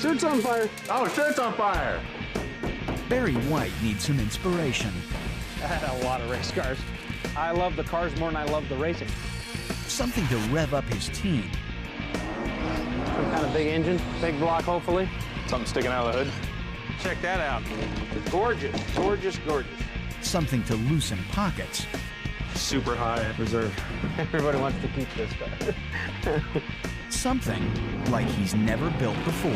Shirt's on fire. Oh, shirt's on fire. Barry White needs some inspiration. I had a lot of race cars. I love the cars more than I love the racing. Something to rev up his team. Some kind of big engine, big block, hopefully. Something sticking out of the hood. Check that out. Gorgeous, gorgeous, gorgeous. Something to loosen pockets. Super high reserve. Everybody wants to keep this car. Something like he's never built before.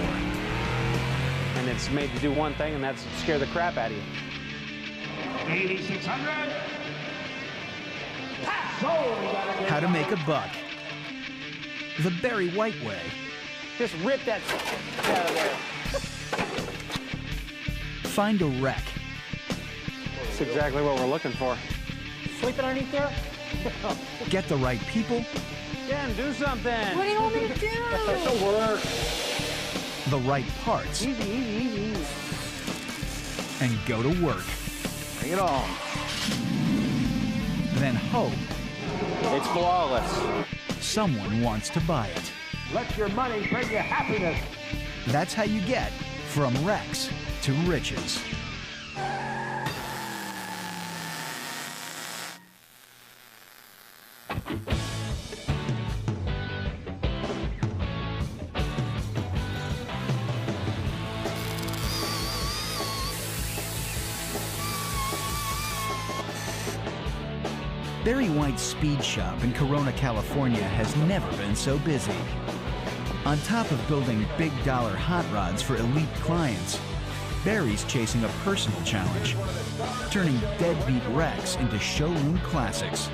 And it's made to do one thing, and that's scare the crap out of you. 8,600. How to make a buck. The Barry White way. Just rip that out of there. Find a wreck. That's exactly what we're looking for. Sleeping underneath there? Get the right people. Jen, do something. What do you want me to do? It'll work. The right parts. Easy, easy, easy, easy. And go to work. Bring it on. Then hope It's flawless. someone wants to buy it. Let your money bring you happiness. That's how you get from wrecks to riches. Barry White's speed shop in Corona, California has never been so busy. On top of building big dollar hot rods for elite clients, Barry's chasing a personal challenge, turning deadbeat wrecks into showroom classics.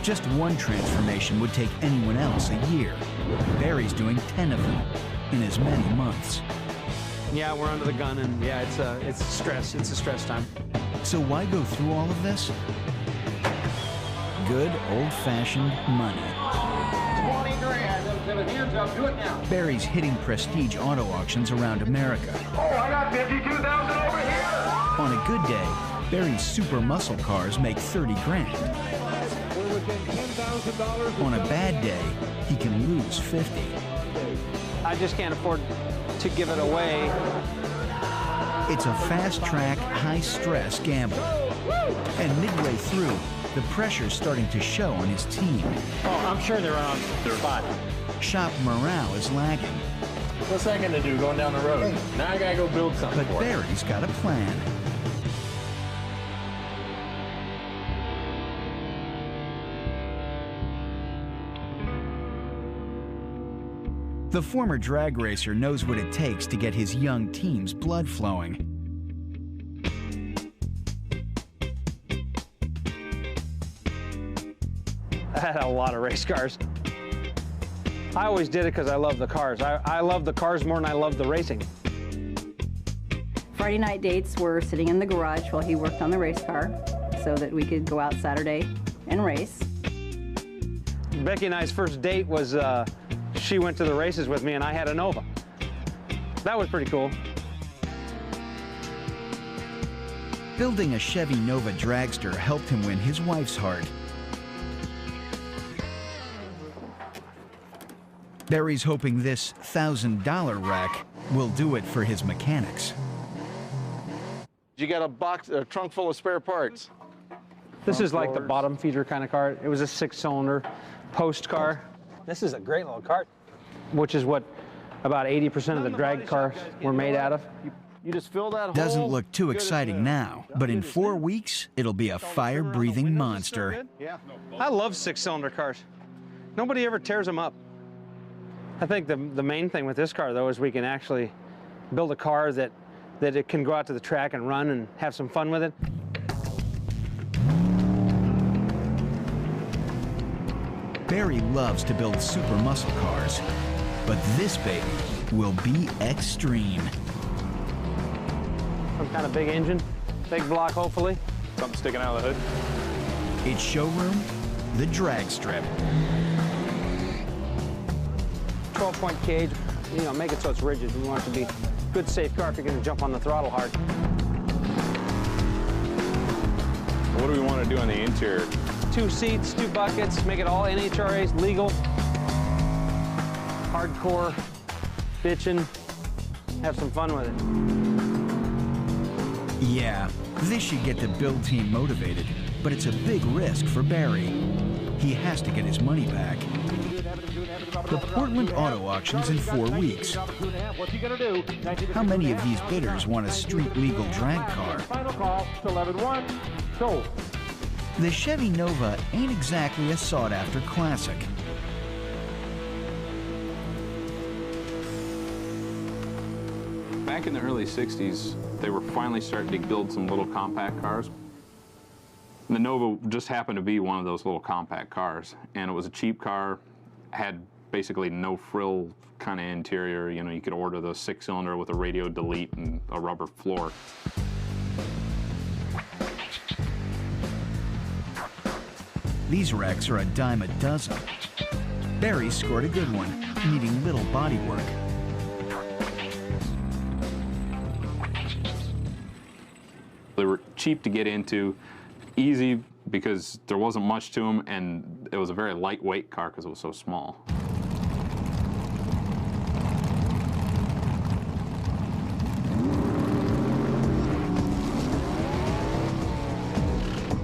Just one transformation would take anyone else a year. Barry's doing 10 of them in as many months. Yeah, we're under the gun, and yeah, it's stress. It's a stress time. So why go through all of this? Good old-fashioned money. 20 grand. Hands up. Do it now. Barry's hitting prestige auto auctions around America. Oh, I got 52,000 over here. On a good day, Barry's super muscle cars make 30 grand. We're within $10,000. On a bad day, he can lose 50. I just can't afford to give it away. It's a fast-track, high-stress gamble. And midway through, the pressure's starting to show on his team. Oh, I'm sure they're on their spot. Shop morale is lagging, What's that gonna do going down the road? Now I gotta go build something but for it. Barry's got a plan. The former drag racer knows what it takes to get his young team's blood flowing. I had a lot of race cars. I always did it because I love the cars. I love the cars more than I love the racing. Friday night dates were sitting in the garage while he worked on the race car so that we could go out Saturday and race. Becky and I's first date was she went to the races with me and I had a Nova. That was pretty cool. Building a Chevy Nova dragster helped him win his wife's heart. Barry's hoping this $1,000 wreck will do it for his mechanics. You got a trunk full of spare parts. This is like the bottom feeder kind of car. It was a 6-cylinder post car. This is a great little cart, which is what about 80% of the drag cars were made out of. You just fill that hole. Doesn't look too good as exciting new. now, but in 4 weeks, it'll be a fire-breathing monster. Yeah. I love 6-cylinder cars. Nobody ever tears them up. I think the main thing with this car, though, is we can actually build a car that it can go out to the track and run and have some fun with it. Barry loves to build super muscle cars, but this baby will be extreme. Some kind of big engine, big block, hopefully. Something sticking out of the hood. Its showroom, the drag strip. 12-point cage, you know, make it so it's rigid. We want it to be a good, safe car if you're going to jump on the throttle hard. What do we want to do on the interior? 2 seats, 2 buckets, make it all NHRA's legal. Hardcore bitching, have some fun with it. Yeah, this should get the build team motivated, but it's a big risk for Barry. He has to get his money back. The Portland Auto Auction's in 4 weeks. How many of these bidders want a street-legal drag car? Final call, 11-1, sold. The Chevy Nova ain't exactly a sought-after classic. Back in the early 60s, they were finally starting to build some little compact cars. The Nova just happened to be one of those little compact cars, and it was a cheap car, had basically no frill kind of interior. You know, you could order the 6-cylinder with a radio delete and a rubber floor. These wrecks are a dime a dozen. Barry scored a good one, needing little body work. They were cheap to get into, easy because there wasn't much to them, and it was a very lightweight car because it was so small.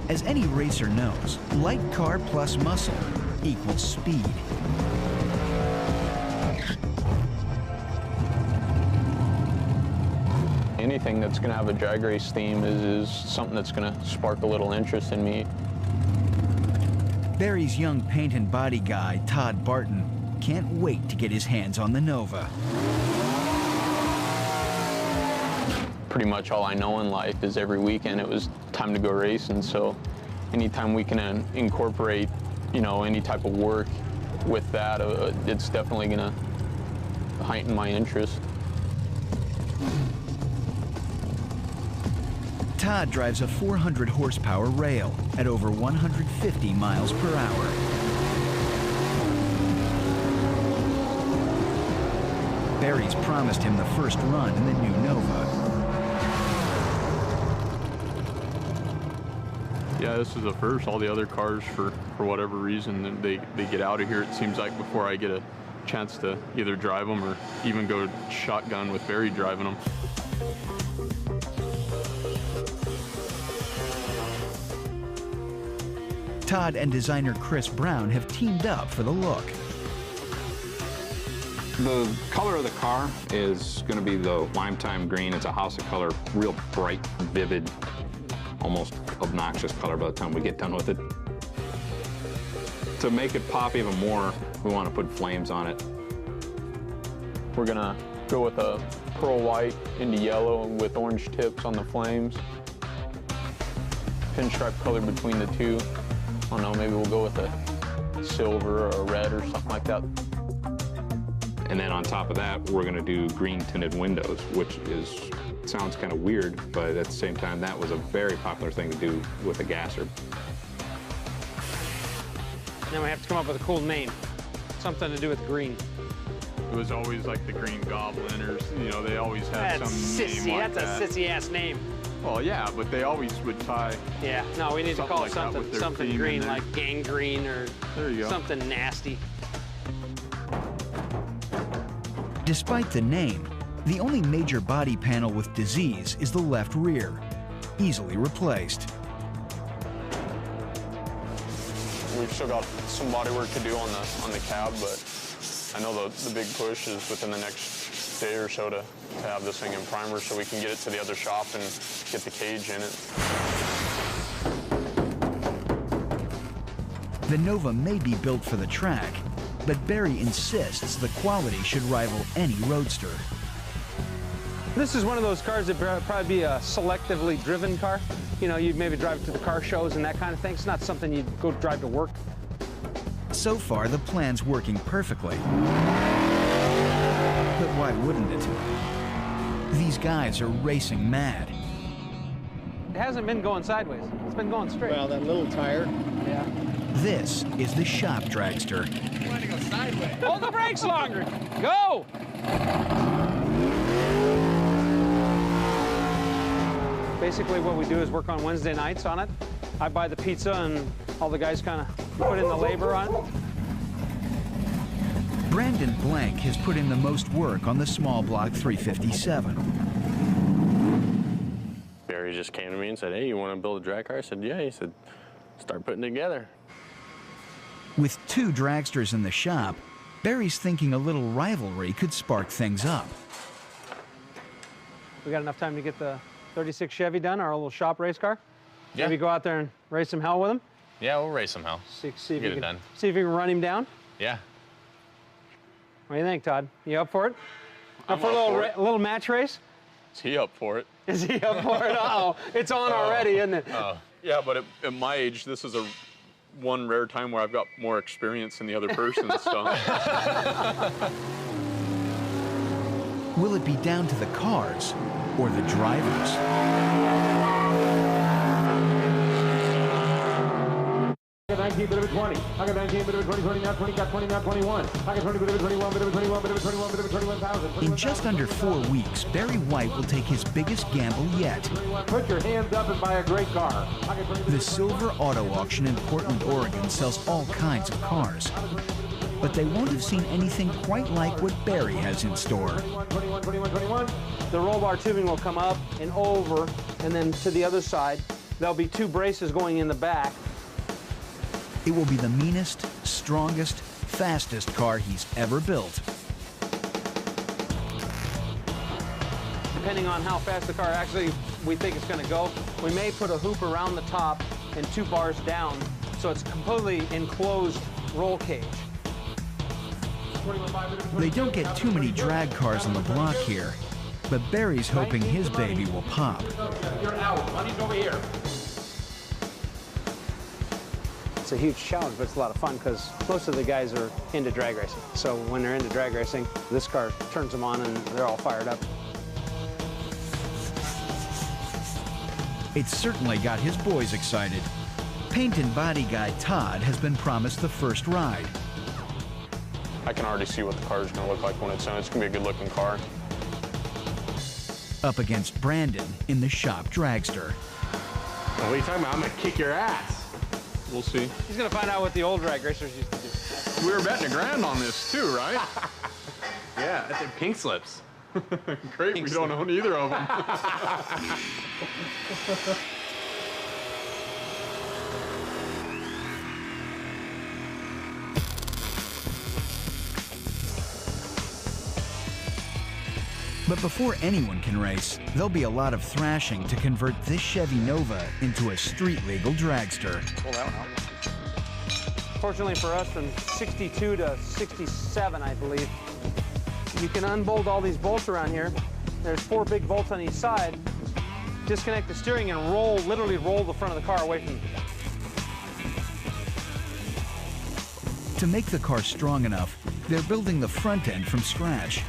As any racer knows, light car plus muscle equals speed. Anything that's going to have a drag race theme is something that's going to spark a little interest in me. Barry's young paint and body guy, Todd Barton, can't wait to get his hands on the Nova. Pretty much all I know in life is every weekend it was time to go racing, so anytime we can incorporate, you know, any type of work with that, it's definitely going to heighten my interest. Todd drives a 400 horsepower rail at over 150 miles per hour. Barry's promised him the first run in the new Nova. Yeah, this is the first. All the other cars, for whatever reason, they get out of here, it seems like, before I get a chance to either drive them or even go shotgun with Barry driving them. Todd and designer Chris Brown have teamed up for the look. The color of the car is going to be the lime green. It's a house of color, real bright, vivid, almost obnoxious color by the time we get done with it. To make it pop even more, we want to put flames on it. We're going to go with a pearl white into yellow with orange tips on the flames. Pinstripe color between the two. I don't know, maybe we'll go with a silver or a red or something like that. And then on top of that, we're going to do green tinted windows, which sounds kind of weird, but at the same time, that was a very popular thing to do with a gasser. Now we have to come up with a cool name, something to do with green. It was always like the Green Goblin, or, you know, they always had That's some sissy. name like That's that. a sissy-ass name. Well, yeah, but they always would tie. Yeah, no, we need to Something call like it that with their something theme in green, there. like gangrene or There you go. something nasty. Despite the name, the only major body panel with disease is the left rear, easily replaced. We've still got some body work to do on the cab, but I know the big push is within the next day or so to have this thing in primer so we can get it to the other shop and get the cage in it. The Nova may be built for the track, but Barry insists the quality should rival any roadster. This is one of those cars that probably be a selectively driven car. You know, you'd maybe drive it to the car shows and that kind of thing. It's not something you'd go drive to work. So far, the plan's working perfectly. But why wouldn't it? These guys are racing mad. It hasn't been going sideways. It's been going straight. Well, that little tire. Yeah. This is the shop dragster. You want to go sideways. Hold the brakes longer. Go! Basically what we do is work on Wednesday nights on it. I buy the pizza and all the guys kind of put in the labor on it. Brand Brandon Blank has put in the most work on the small block 357. Barry just came to me and said, hey, you want to build a drag car? I said, yeah. He said, start putting it together. With 2 dragsters in the shop, Barry's thinking a little rivalry could spark things up. We got enough time to get the 36 Chevy done, our little shop race car? Yeah. Maybe go out there and race some hell with him? Yeah, we'll race somehow. See if Get you it can, done. see if you can run him down? Yeah. What do you think, Todd? You up for it? Up for a little match race? Is he up for it? Is he up for it? Uh-oh, it's on already, isn't it? Yeah, but at my age, this is one rare time where I've got more experience than the other person, so. Will it be down to the cars or the drivers? I got 19, bit of a 20. I got 19, bit of a 20, 20, now 20, got 20, now 21. I got 20, bit of a 21, bit of a 21, bit of a 21, bit of a 21,000. In just under 4 weeks, Barry White will take his biggest gamble yet. Put your hands up and buy a great car. The Silver Auto Auction in Portland, Oregon sells all kinds of cars. But they won't have seen anything quite like what Barry has in store. 21, 21, 21. The roll bar tubing will come up and over, and then to the other side, there'll be 2 braces going in the back. It will be the meanest, strongest, fastest car he's ever built. Depending on how fast the car actually we think it's going to go, we may put a hoop around the top and 2 bars down, so it's completely enclosed roll cage. They don't get too many drag cars on the block here, but Barry's hoping his baby will pop. You're out. Money's over here. It's a huge challenge, but it's a lot of fun because most of the guys are into drag racing. So when they're into drag racing, this car turns them on and they're all fired up. It's certainly got his boys excited. Paint and body guy Todd has been promised the first ride. I can already see what the car is going to look like when it's done. It's going to be a good-looking car. Up against Brandon in the shop dragster. What are you talking about? I'm going to kick your ass. We'll see. He's going to find out what the old drag racers used to do. We were betting $1,000 on this too, right? Yeah, that's pink slips. Great, we don't own either of them. But before anyone can race, there'll be a lot of thrashing to convert this Chevy Nova into a street-legal dragster. Pull that one out. Fortunately for us, from 62 to 67, I believe, you can unbolt all these bolts around here. There's 4 big bolts on each side. Disconnect the steering and roll, literally roll the front of the car away from you. To make the car strong enough, they're building the front end from scratch.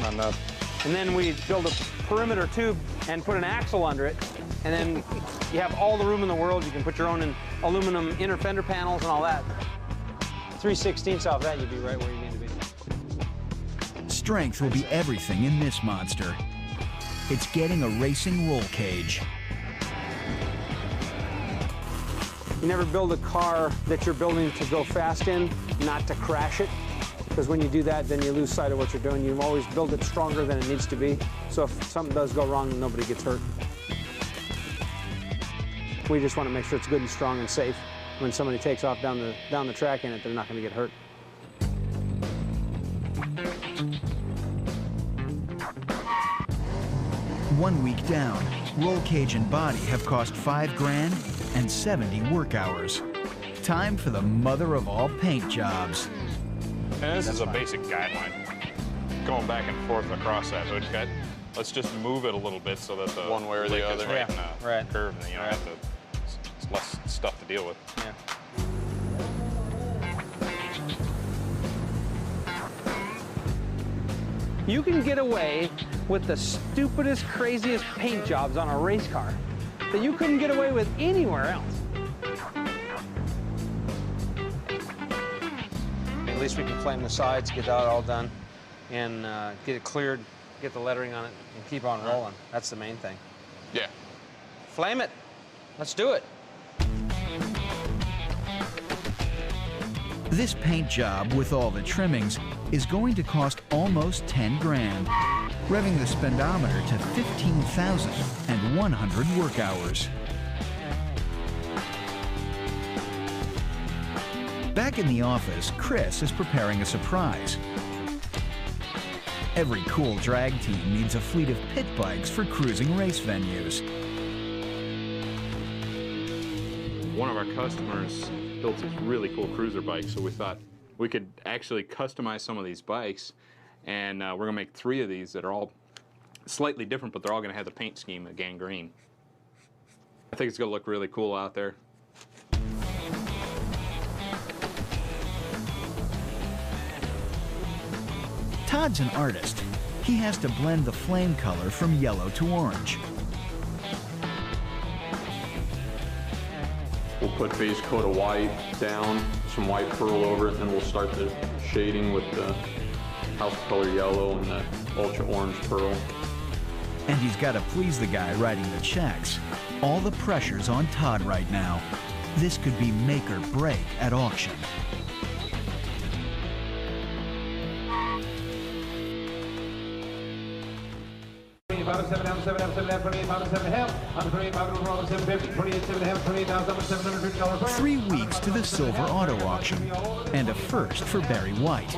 Not enough. And then we build a perimeter tube and put an axle under it. And then you have all the room in the world. You can put your own aluminum inner fender panels and all that. 3/16 off that, you'd be right where you need to be. Strength will be everything in this monster. It's getting a racing roll cage. You never build a car that you're building to go fast in, not to crash it. Because when you do that, then you lose sight of what you're doing. You always build it stronger than it needs to be. So if something does go wrong, nobody gets hurt. We just want to make sure it's good and strong and safe. When somebody takes off down the track in it, they're not going to get hurt. One week down, roll cage and body have cost $5 grand and 70 work hours. Time for the mother of all paint jobs. And this is a basic guideline. Going back and forth across that hood cut. Let's just move it a little bit so that the one way or the other. right in the Right. curve, and you know, have to, it's less stuff to deal with. Yeah. You can get away with the stupidest, craziest paint jobs on a race car that you couldn't get away with anywhere else. At least we can flame the sides, get that all done, and get it cleared, get the lettering on it, and keep on rolling. That's the main thing. Yeah. Flame it. Let's do it. This paint job with all the trimmings is going to cost almost 10 grand, revving the speedometer to 15,100 work hours. Back in the office, Chris is preparing a surprise. Every cool drag team needs a fleet of pit bikes for cruising race venues. One of our customers built this really cool cruiser bike, so we thought we could actually customize some of these bikes, and we're gonna make 3 of these that are all slightly different, but they're all gonna have the paint scheme of gangrene. I think it's gonna look really cool out there. Todd's an artist. He has to blend the flame color from yellow to orange. We'll put base coat of white down, some white pearl over it, and then we'll start the shading with the house color yellow and the ultra orange pearl. And he's got to please the guy writing the checks. All the pressure's on Todd right now. This could be make or break at auction. $3 weeks to the silver auto auction, and a first for Barry White.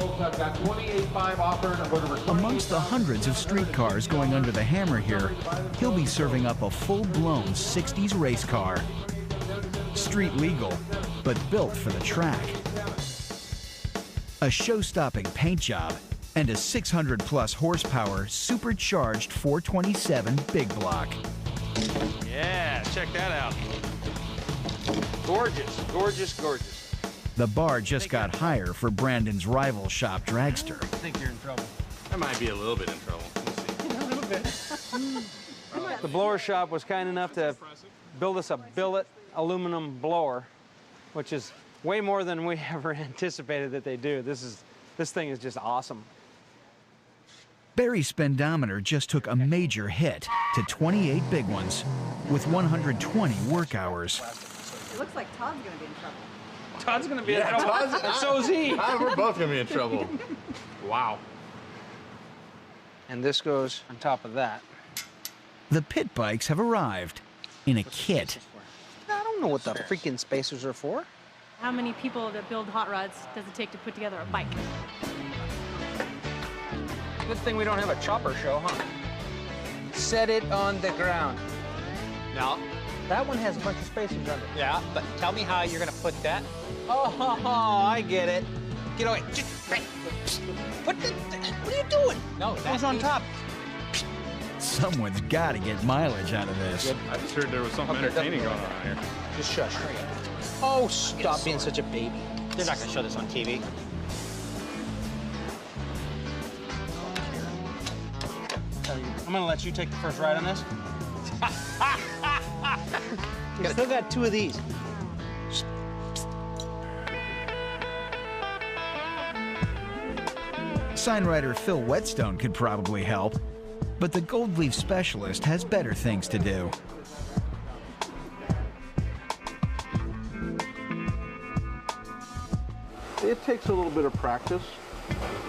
Amongst the hundreds of street cars going under the hammer here, he'll be serving up a full-blown 60s race car. Street legal, but built for the track. A show-stopping paint job and a 600-plus horsepower supercharged 427 big block. Yeah, check that out. Gorgeous, gorgeous, gorgeous. The bar just got higher for Brandon's rival shop dragster. I think you're in trouble. I might be a little bit in trouble. We'll see. A little bit. The blower shop was kind enough to build us a billet aluminum blower, which is way more than we ever anticipated that they do. This thing is just awesome. Barry's speedometer just took a major hit to 28 big ones with 120 work hours. It looks like Todd's going to be in trouble. Todd's going to be in trouble. So is he. We're both going to be in trouble. Wow. And this goes on top of that. The pit bikes have arrived in a kit. I don't know what the freaking spacers are for. How many people that build hot rods does it take to put together a bike? Good thing we don't have a chopper show, huh? Set it on the ground. No. That one has a bunch of spacers under it. Yeah, but tell me how you're gonna put that. Oh, I get it. Get away. What are you doing? No, What's on top? Someone's got to get mileage out of this. I just heard there was something entertaining going on here. Just shush. Oh, stop being such a baby. They're not gonna show this on TV. I'm gonna let you take the first ride on this. We still got 2 of these. Signwriter Phil Whetstone could probably help, but the gold leaf specialist has better things to do. It takes a little bit of practice.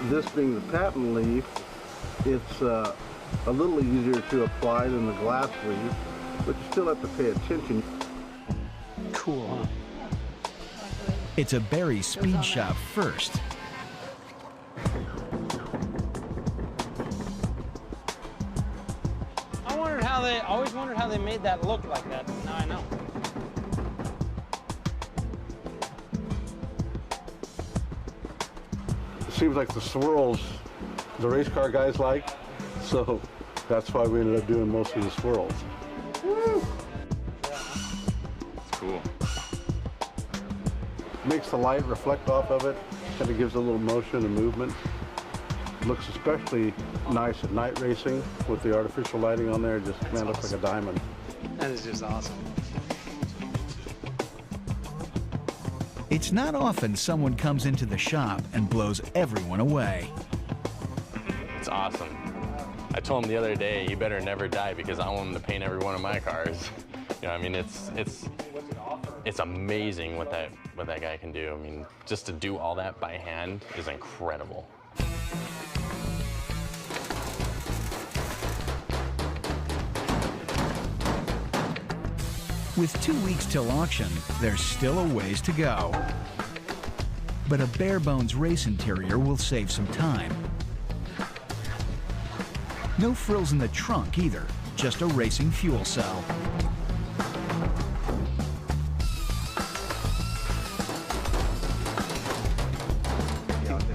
This being the patent leaf, it's a little easier to apply than the glass leaf, but you still have to pay attention. Cool, huh? It's a Barry speed shop first. I always wondered how they made that look like that. Now I know. It seems like the swirls the race car guys like, so that's why we ended up doing most of the swirls. It's cool. Makes the light reflect off of it, kind of gives a little motion and movement. Looks especially nice at night racing with the artificial lighting on there. Just, man, looks like a diamond. That is just awesome. It's not often someone comes into the shop and blows everyone away. It's awesome. I told him the other day, you better never die because I want him to paint every one of my cars. You know, I mean, it's it's amazing what that guy can do. I mean, just to do all that by hand is incredible. With 2 weeks till auction, there's still a ways to go. But a bare-bones race interior will save some time. No frills in the trunk either, just a racing fuel cell.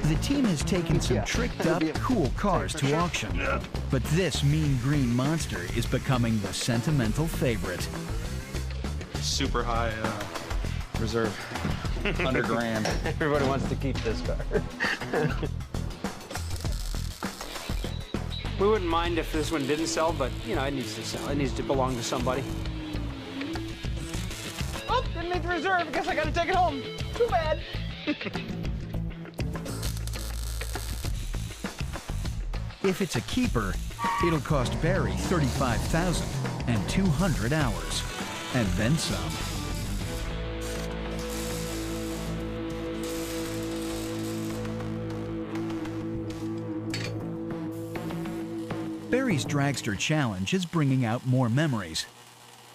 The team has taken some tricked-up, cool cars to auction, but this mean green monster is becoming the sentimental favorite. Super high reserve. 100 grand. Everybody wants to keep this car. We wouldn't mind if this one didn't sell, but you know, it needs to sell. It needs to belong to somebody. Oh, didn't make the reserve. I guess I gotta take it home. Too bad. If it's a keeper, it'll cost Barry $35,000 and 200 hours, and then some. Barry's Dragster Challenge is bringing out more memories.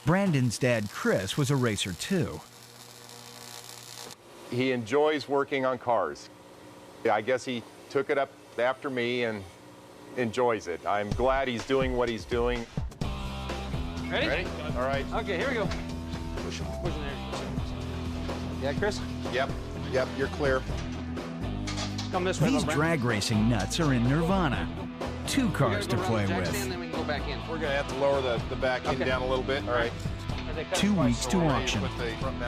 Brandon's dad, Chris, was a racer too. He enjoys working on cars. I guess he took it up after me and enjoys it. I'm glad he's doing what he's doing. Ready? Ready? All right. Okay, here we go. Push in there. Yeah, Chris? Yep, you're clear. Come this way. These drag racing nuts are in nirvana. 2 cars to play with. Then we can go back in. We're gonna have to lower the back end down a little bit. All right. 2 weeks to auction.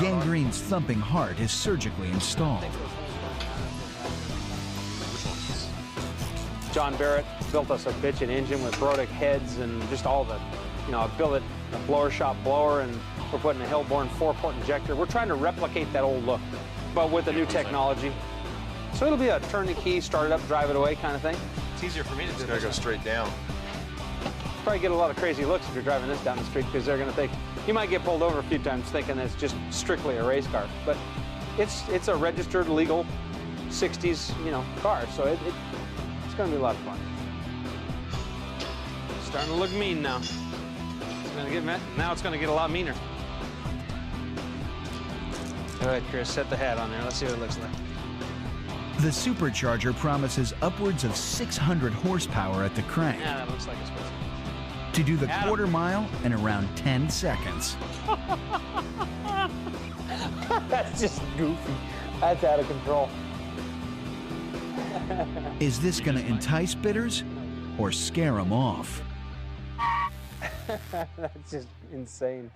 Gangrene's thumping heart is surgically installed. John Barrett built us a bitchin' engine with Brodick heads and just all the, you know, built it a blower shop blower, and we're putting a Hillborn 4-port injector. We're trying to replicate that old look, but with the new technology. So it'll be a turn the key, start it up, drive it away kind of thing. It's easier for me to do. It's gotta go straight down. Probably get a lot of crazy looks if you're driving this down the street, because they're gonna think, you might get pulled over a few times thinking it's just strictly a race car, but it's a registered, legal 60s, you know, car, so it's gonna be a lot of fun. Starting to look mean now. It's gonna get now it's gonna get a lot meaner. All right, Chris, set the hat on there. Let's see what it looks like. The supercharger promises upwards of 600 horsepower at the crank. Yeah, that looks like it's supposed to do the quarter mile in around 10 seconds. That's just goofy. That's out of control. Is this going to entice bidders or scare them off? That's just insane.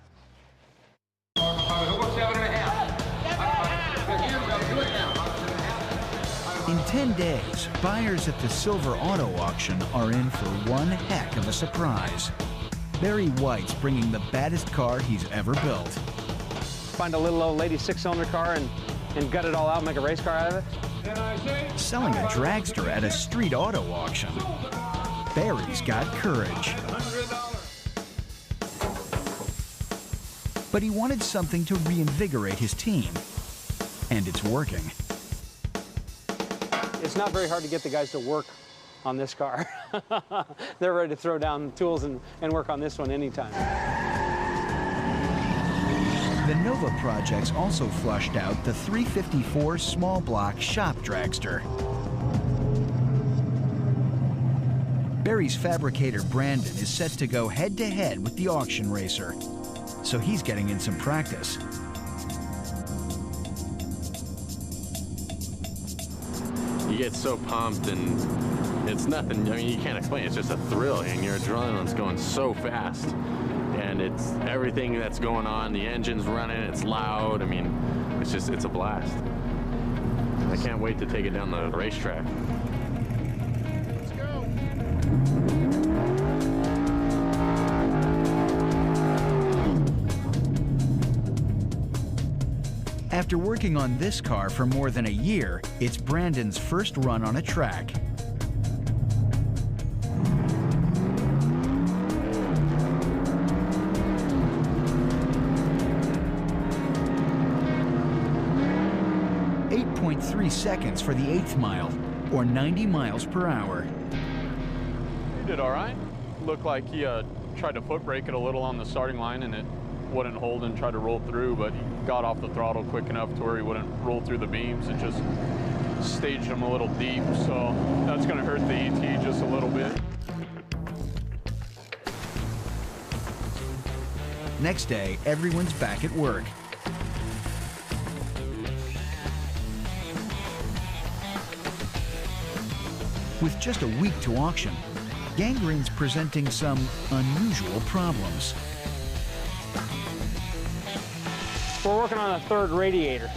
In 10 days, buyers at the Silver Auto Auction are in for one heck of a surprise. Barry White's bringing the baddest car he's ever built. Find a little old lady 6-cylinder car and gut it all out and make a race car out of it? Selling a dragster at a street auto auction. Barry's got courage. But he wanted something to reinvigorate his team. And it's working. It's not very hard to get the guys to work on this car. They're ready to throw down tools and work on this one anytime. The Nova projects also flushed out the 354 small block shop dragster. Barry's fabricator Brandon is set to go head-to-head with the auction racer, so he's getting in some practice. You get so pumped, and it's nothing. I mean, you can't explain it. It's just a thrill, and your adrenaline's going so fast. And it's everything that's going on. The engine's running, it's loud. I mean, it's a blast. I can't wait to take it down the racetrack. Let's go. After working on this car for more than a year, it's Brandon's first run on a track. 1.3 seconds for the 8th mile, or 90 miles per hour. He did all right. Looked like he tried to foot brake it a little on the starting line and it wouldn't hold and tried to roll through, but he got off the throttle quick enough to where he wouldn't roll through the beams. It just staged him a little deep, so that's going to hurt the ET just a little bit. Next day, everyone's back at work. With just a week to auction, Gangrene's presenting some unusual problems. We're working on a third radiator.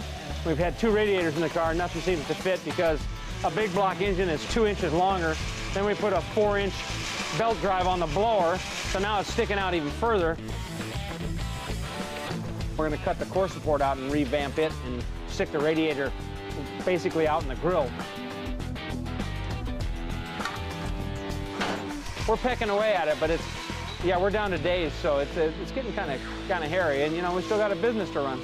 We've had 2 radiators in the car, nothing seems to fit because a big block engine is 2 inches longer. Then we put a 4-inch belt drive on the blower, so now it's sticking out even further. We're gonna cut the core support out and revamp it and stick the radiator basically out in the grill. We're pecking away at it, but it's, yeah, we're down to days, so it's getting kind of hairy, and you know, we still got a business to run.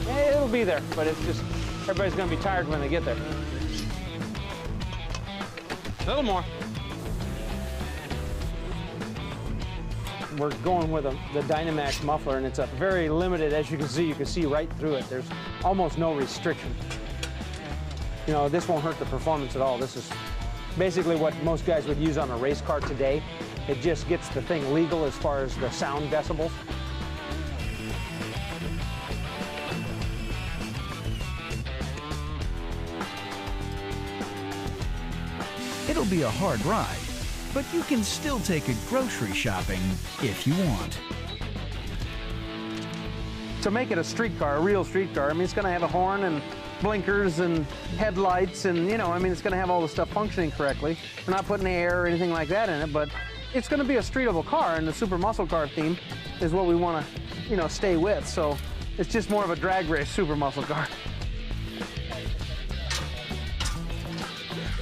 It'll be there, but it's just, everybody's gonna be tired when they get there. A little more. We're going with the Dynamax muffler, and it's a very limited, as you can see right through it. There's almost no restriction. You know, this won't hurt the performance at all. This is basically what most guys would use on a race car today. It just gets the thing legal as far as the sound decibels. It'll be a hard ride, but you can still take it grocery shopping if you want. To make it a street car, a real street car, I mean, it's gonna have a horn and blinkers and headlights and, you know, I mean, it's gonna have all the stuff functioning correctly. We're not putting air or anything like that in it, but it's gonna be a streetable car, and the super muscle car theme is what we wanna, you know, stay with. So it's just more of a drag race super muscle car.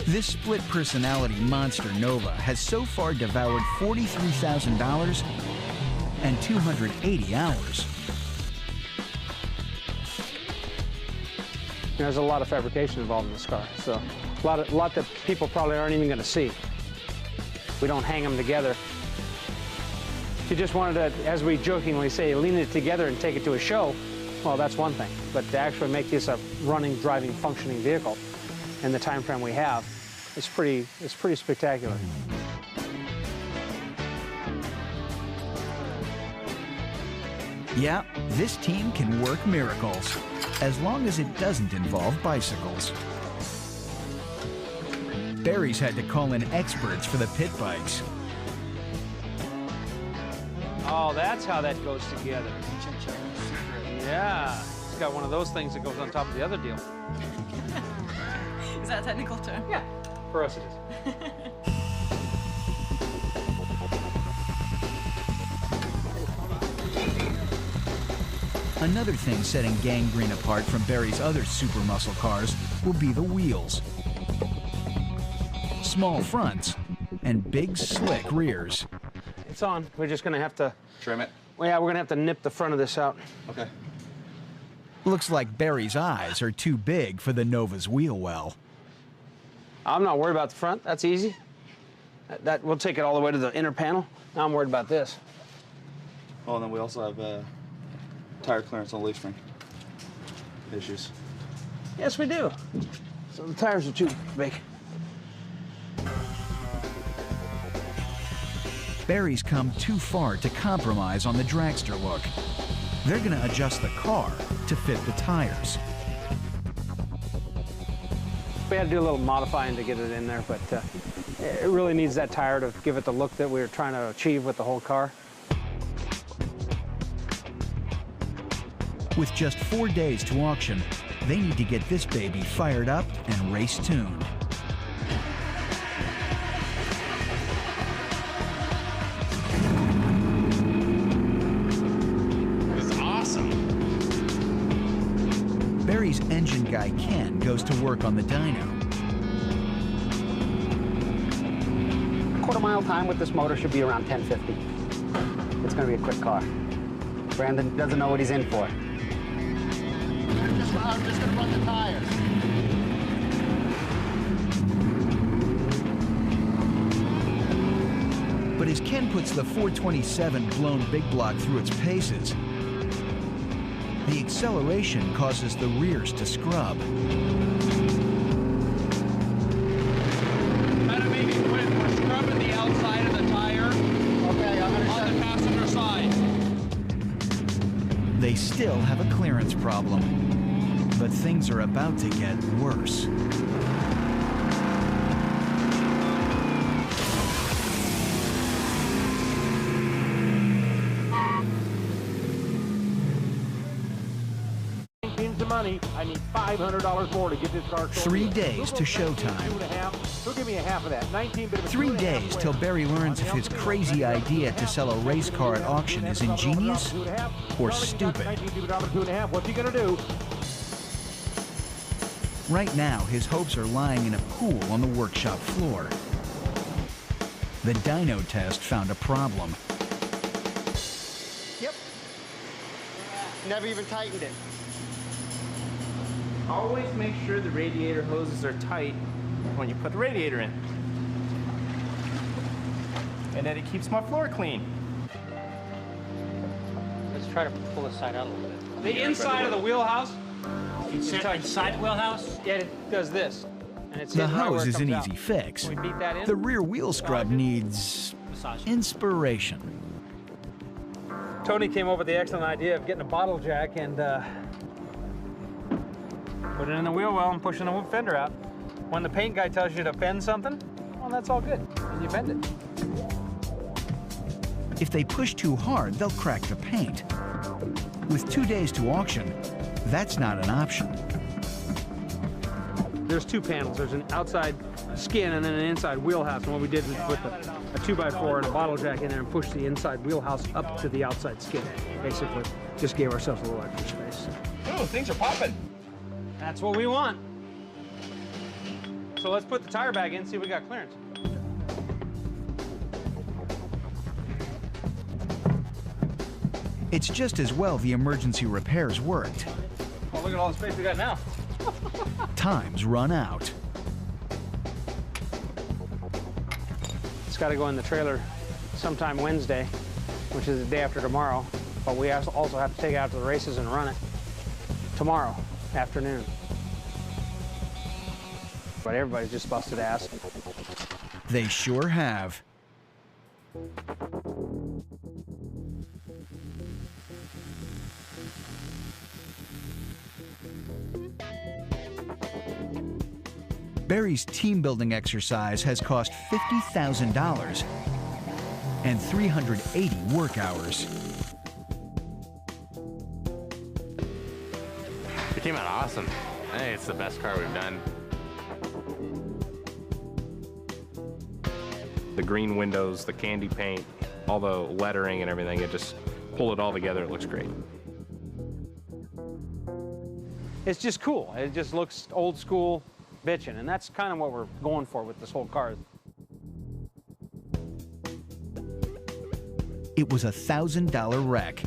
This split personality monster Nova has so far devoured $43,000 and 280 hours. There's a lot of fabrication involved in this car, so a lot that people probably aren't even gonna see. We don't hang them together. If you just wanted to, as we jokingly say, lean it together and take it to a show, well, that's one thing. But to actually make this a running, driving, functioning vehicle in the time frame we have, it's pretty spectacular. Yeah, this team can work miracles, as long as it doesn't involve bicycles. Barry's had to call in experts for the pit bikes. Oh, that's how that goes together. Yeah, it's got one of those things that goes on top of the other deal. Is that a technical term? Yeah, for us it is. Another thing setting Gangrene apart from Barry's other super muscle cars will be the wheels. Small fronts and big slick rears. It's on. We're just gonna have to trim it. Well, yeah, we're gonna have to nip the front of this out. Okay. Looks like Barry's eyes are too big for the Nova's wheel well. I'm not worried about the front. That's easy. That we'll take it all the way to the inner panel. Now I'm worried about this. Oh, and then we also have tire clearance on the leaf spring issues. Yes, we do. So the tires are too big. Barry's come too far to compromise on the dragster look. They're gonna adjust the car to fit the tires. We had to do a little modifying to get it in there, but it really needs that tire to give it the look that we were trying to achieve with the whole car. With just 4 days to auction, they need to get this baby fired up and race-tuned. This is awesome. Barry's engine guy, Ken, goes to work on the dyno. Quarter-mile time with this motor should be around 10:50. It's going to be a quick car. Brandon doesn't know what he's in for. I'm just going to run the tires. But as Ken puts the 427 blown big block through its paces, the acceleration causes the rears to scrub. Maybe we're scrubbing the outside of the tire. Okay, I'm going to on the passenger side. They still have a clearance problem, but things are about to get worse. Money. I need $500 more to get this car. 3 days to showtime. He'll give me a half of that. 3 days till Barry learns if his crazy idea to sell a race car at auction is ingenious or stupid. What's he gonna do? Right now, his hopes are lying in a pool on the workshop floor. The dyno test found a problem. Yep. Never even tightened it. Always make sure the radiator hoses are tight when you put the radiator in. And that it keeps my floor clean. Let's try to pull this side out a little bit. The inside of the wheelhouse. Inside the wheelhouse? Yeah, it does this. And it's The hitting right where hose it is an comes easy out. fix. Can we beat that in? The rear wheel scrub needs inspiration. Tony came up with the excellent idea of getting a bottle jack and put it in the wheel well and pushing the fender out. When the paint guy tells you to bend something, well, that's all good. And you bend it. If they push too hard, they'll crack the paint. With 2 days to auction, that's not an option. There's two panels. There's an outside skin and then an inside wheelhouse. And what we did was put a 2x4 and a bottle jack in there and push the inside wheelhouse up to the outside skin. Basically, just gave ourselves a little extra space. Oh, things are popping. That's what we want. So let's put the tire bag in, see if we got clearance. It's just as well the emergency repairs worked. Oh, look at all the space we got now. Time's run out. It's got to go in the trailer sometime Wednesday, which is the day after tomorrow. But we also have to take it out to the races and run it tomorrow afternoon. But everybody's just busted ass. They sure have. Barry's team building exercise has cost $50,000 and 380 work hours. It came out awesome. I think it's the best car we've done. The green windows, the candy paint, all the lettering and everything, it just pulled it all together. It looks great. It's just cool. It just looks old school bitchin', and that's kind of what we're going for with this whole car. It was a $1,000 wreck,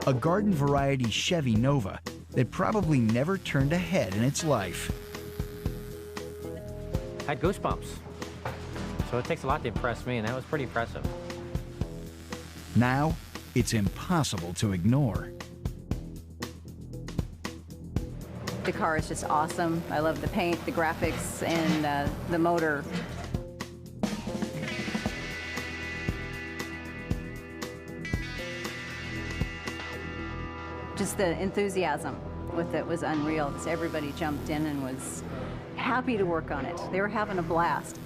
a garden variety Chevy Nova that probably never turned a head in its life. I had goosebumps. So it takes a lot to impress me, and that was pretty impressive. Now, it's impossible to ignore. The car is just awesome. I love the paint, the graphics, and the motor. Just the enthusiasm with it was unreal. Just everybody jumped in and was happy to work on it. They were having a blast.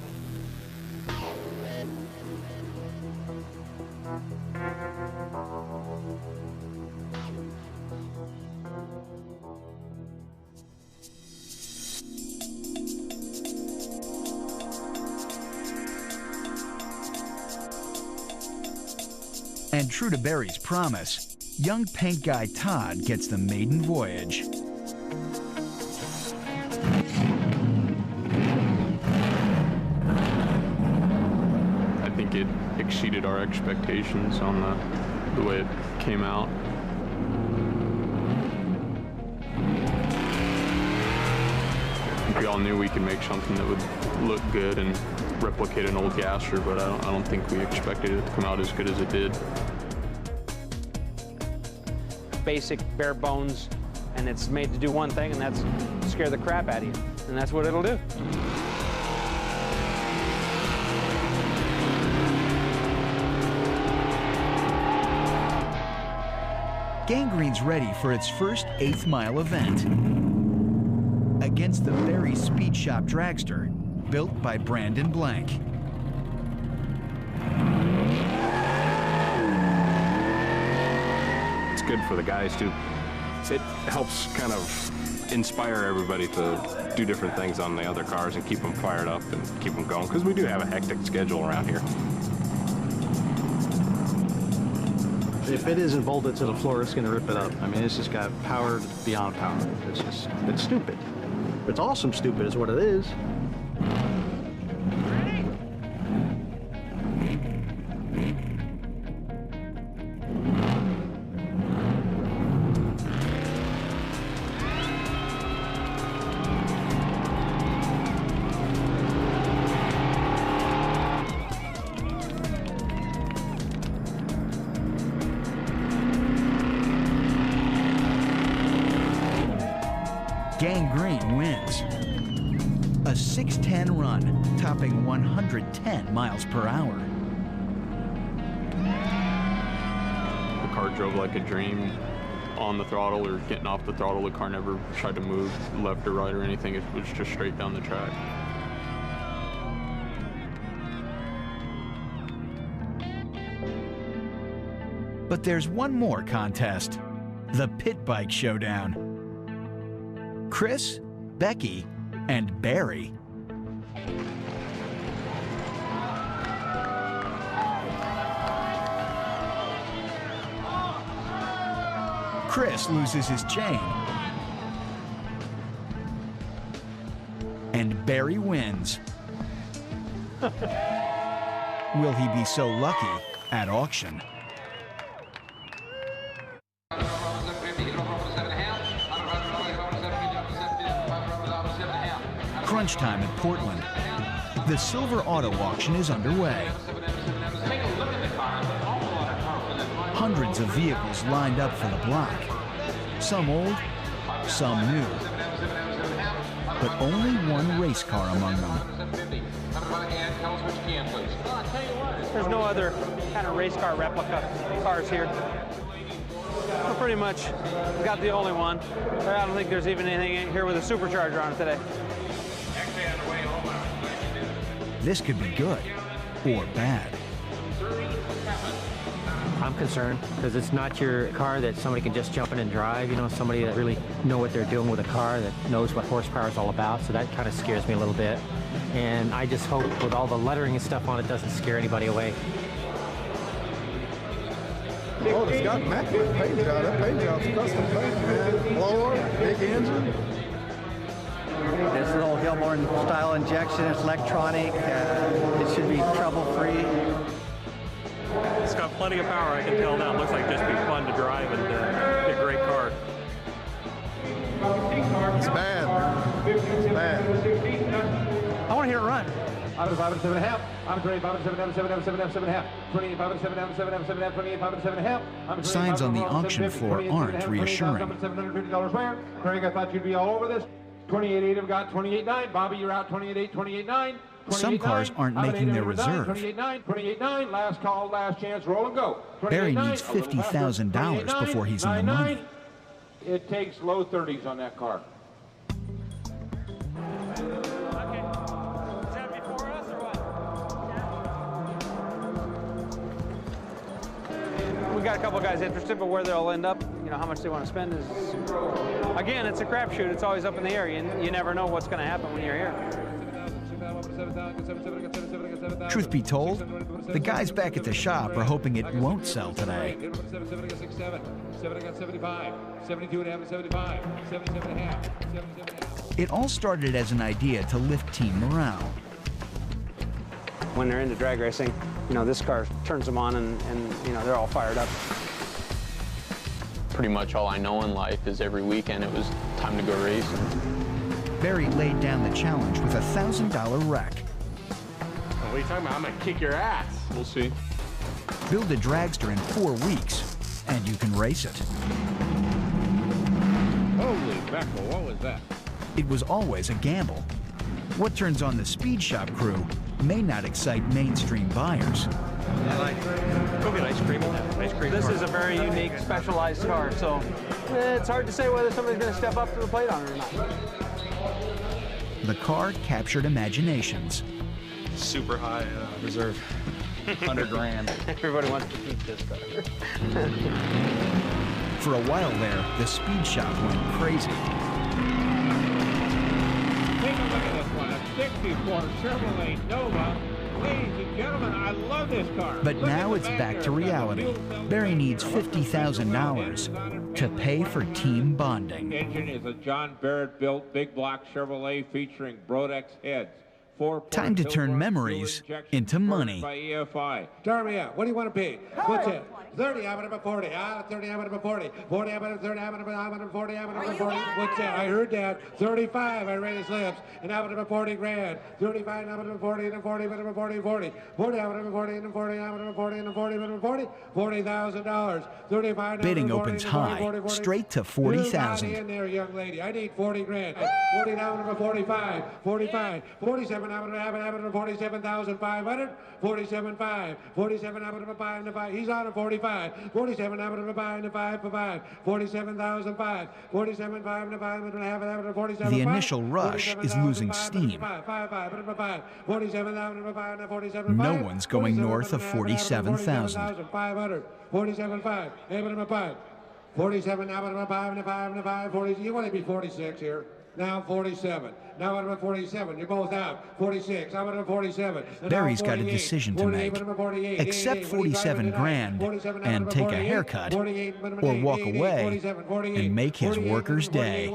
And true to Barry's promise, young paint guy Todd gets the maiden voyage. I think it exceeded our expectations on the way it came out. We all knew we could make something that would look good and replicate an old gasser, but I don't think we expected it to come out as good as it did. Basic, bare bones, and it's made to do one thing, and that's scare the crap out of you. And that's what it'll do. Gangrene's ready for its first 8th mile event against the Barry Speed Shop dragster, built by Brandon Blank. It's good for the guys too. It helps kind of inspire everybody to do different things on the other cars and keep them fired up and keep them going, because we do have a hectic schedule around here. If it isn't bolted to the floor, it's going to rip it up. I mean, it's just got power beyond power. It's stupid. It's awesome stupid is what it is. Gangrene wins. A 6:10 run, topping 110 miles per hour. The car drove like a dream. On the throttle or getting off the throttle, the car never tried to move left or right or anything. It was just straight down the track. But there's one more contest, the Pit Bike Showdown. Chris, Becky, and Barry. Chris loses his chain. And Barry wins. Will he be so lucky at auction? Crunch time at Portland. The silver auto auction is underway. Hundreds of vehicles lined up for the block. Some old, some new. But only one race car among them. There's no other kind of race car replica cars here. We're pretty much got the only one. I don't think there's even anything here with a supercharger on it today. This could be good or bad. I'm concerned because it's not your car that somebody can just jump in and drive, you know, somebody that really know what they're doing with a car, that knows what horsepower is all about, so that kind of scares me a little bit. And I just hope with all the lettering and stuff on it doesn't scare anybody away. Oh, it's got immaculate paint job. That paint job's custom paint, man. Blower, big engine. This little Hillborn style injection, it's electronic. It should be trouble-free. It's got plenty of power, I can tell now. It looks like just be fun to drive and a great car. It's bad. It's bad. I want to hear it run. Out of 5 and 7.5. I'm 25 and 7.5. 28 and 7.5. 28 and 7.5. Signs on the auction floor aren't reassuring. $750 Craig, I thought you'd be all over this. 28.8 have got 28.9. Bobby, you're out 28.8, 28.9. Some cars aren't making their reserve. 28.9, last call, last chance, roll and go. Barry needs $50,000 before he's in the money. It takes low 30s on that car. We got a couple guys interested, but where they'll end up, you know, how much they want to spend is, again, it's a crapshoot. It's always up in the air. You never know what's going to happen when you're here. Truth be told, the guys back at the shop are hoping it won't sell today. It all started as an idea to lift team morale. When they're into drag racing, you know, this car turns them on and you know, they're all fired up. Pretty much all I know in life is every weekend it was time to go racing. Barry laid down the challenge with a $1,000 wreck. What are you talking about? I'm gonna kick your ass. We'll see. Build a dragster in 4 weeks, and you can race it. Holy mackerel, what was that? It was always a gamble. What turns on the speed shop crew may not excite mainstream buyers. Go get ice cream. Ice cream. This is a very unique, specialized car, so it's hard to say whether somebody's going to step up to the plate on it or not. The car captured imaginations. Super high reserve. 100 grand. Everybody wants to keep this car. For a while there, the speed shop went crazy. Take a look at this one, a 64 Chevrolet Nova. Ladies and gentlemen, I love this car. But now it's back to reality. Barry needs $50,000 to pay for team bonding. Engine is a John Barrett-built big block Chevrolet featuring Brodex heads. Time to turn memories into money. By EFI. Turn me out. What do you want to pay? What's it? 30, I'm at 40. 30, I'm at 40. 40, I'm at 30, I'm at 40, I'm at 40. What's that? I heard that. 35, I read his lips. And I'm at 40 grand. 35, I'm at 40, and 40, I'm at 40, 40. 40, I'm at 40, and 40, I'm at 40, and 40, I'm at 40. $40,000. 35, Bidding opens high, straight to $40,000. In there, young lady. I need 40 grand. 40, I'm at 45. 45. 47, I'm at 47,500. 47.5. 47, I'm at 5 and 5. He's on a 45. 47, I'm at 5 and 5 for 5. 47,005. 47, 5 and 5 and a half and 47. The initial rush is losing steam. No one's going north of 47,000. 500. 47.5. 47, I'm at 5 and 5 and 5. 40. You want to be 46 here? Now 47. Now I'm at 47. You're both out. 46. I'm at 47. Barry's got a decision to make. Accept 47 grand and take a haircut, or walk away and make his workers' day.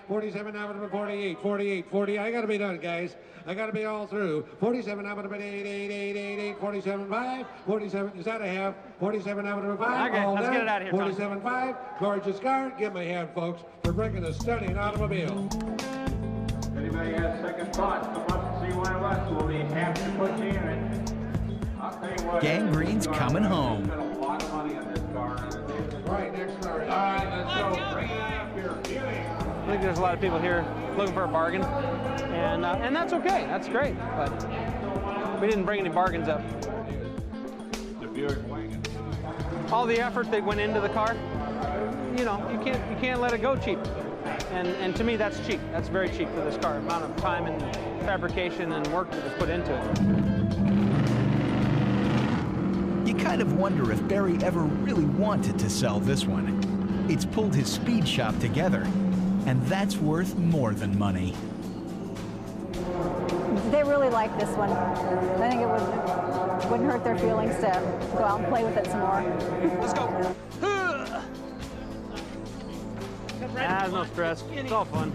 47, I'm at 48. 48. 40. I got to be done, guys. I got to be all through. 47, I'm at 8. 47, 5. 47. Is that a half? 47, I'm at 5. Okay, let's get it out of here, Tom. 47, 5. Gorgeous car. Give me a hand, folks, for bringing a stunning automobile. Anybody has second thoughts, come up and see one of us. We'll be happy to put you in it. I'll tell you what. Gangrene's coming home. Spent a lot of money on this car. Right, next car. All right, let's go. Bring it up here. I think there's a lot of people here looking for a bargain, and that's okay. That's great, but we didn't bring any bargains up. The Buick wagon. All the effort that went into the car, you know, you can't let it go cheap. And to me, that's cheap. That's very cheap for this car. Amount of time and fabrication and work that was put into it. You kind of wonder if Barry ever really wanted to sell this one. It's pulled his speed shop together, and that's worth more than money. They really like this one. I think it wouldn't hurt their feelings to go out and play with it some more. Let's go. No stress. It's all fun.